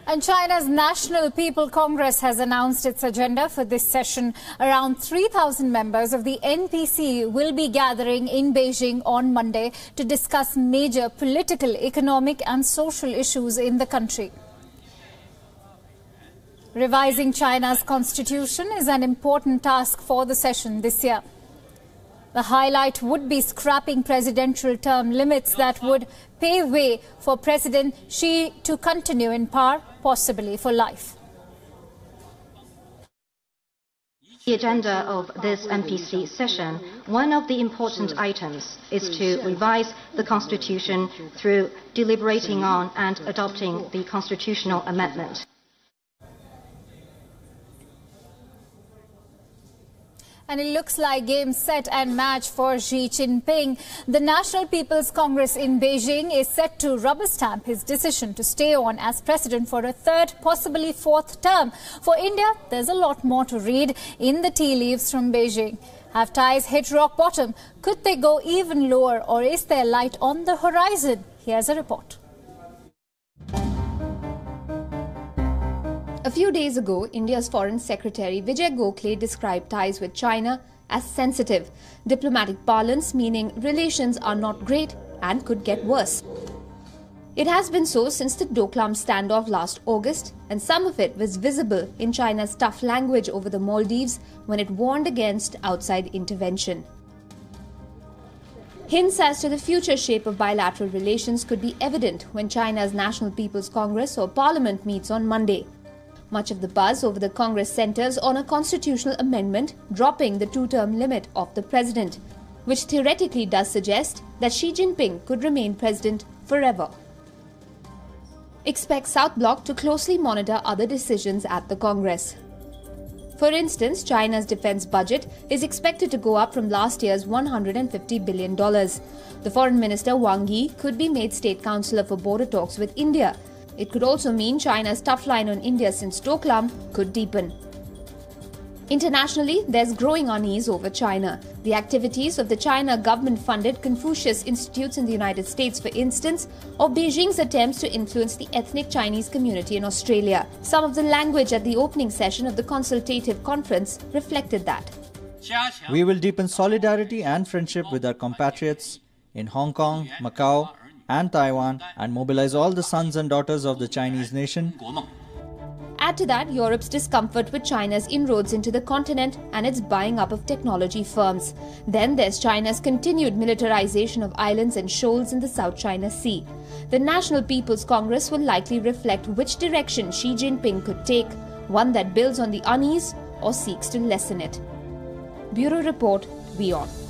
And China's National People Congress has announced its agenda for this session. Around 3,000 members of the NPC will be gathering in Beijing on Monday to discuss major political, economic and social issues in the country. Revising China's constitution is an important task for the session this year. The highlight would be scrapping presidential term limits that would pave way for President Xi to continue in power, possibly for life. The agenda of this NPC session, one of the important items is to revise the constitution through deliberating on and adopting the constitutional amendment. And it looks like game, set and match for Xi Jinping. The National People's Congress in Beijing is set to rubber stamp his decision to stay on as president for a third, possibly fourth term. For India, there's a lot more to read in the tea leaves from Beijing. Have ties hit rock bottom? Could they go even lower, or is there light on the horizon? Here's a report. A few days ago, India's Foreign Secretary Vijay Gokhale described ties with China as sensitive. Diplomatic parlance meaning relations are not great and could get worse. It has been so since the Doklam standoff last August, and some of it was visible in China's tough language over the Maldives when it warned against outside intervention. Hints as to the future shape of bilateral relations could be evident when China's National People's Congress or Parliament meets on Monday. Much of the buzz over the Congress centers on a constitutional amendment dropping the two-term limit of the president, which theoretically does suggest that Xi Jinping could remain president forever. Expect South Bloc to closely monitor other decisions at the Congress. For instance, China's defense budget is expected to go up from last year's $150 billion. The foreign minister Wang Yi could be made state councillor for border talks with India. It could also mean China's tough line on India since Doklam could deepen. Internationally, there's growing unease over China. The activities of the China government-funded Confucius Institutes in the United States, for instance, or Beijing's attempts to influence the ethnic Chinese community in Australia. Some of the language at the opening session of the consultative conference reflected that. We will deepen solidarity and friendship with our compatriots in Hong Kong, Macau, and Taiwan, and mobilize all the sons and daughters of the Chinese nation. Add to that Europe's discomfort with China's inroads into the continent and its buying up of technology firms. Then there's China's continued militarization of islands and shoals in the South China Sea. The National People's Congress will likely reflect which direction Xi Jinping could take, one that builds on the unease or seeks to lessen it. Bureau Report, WION.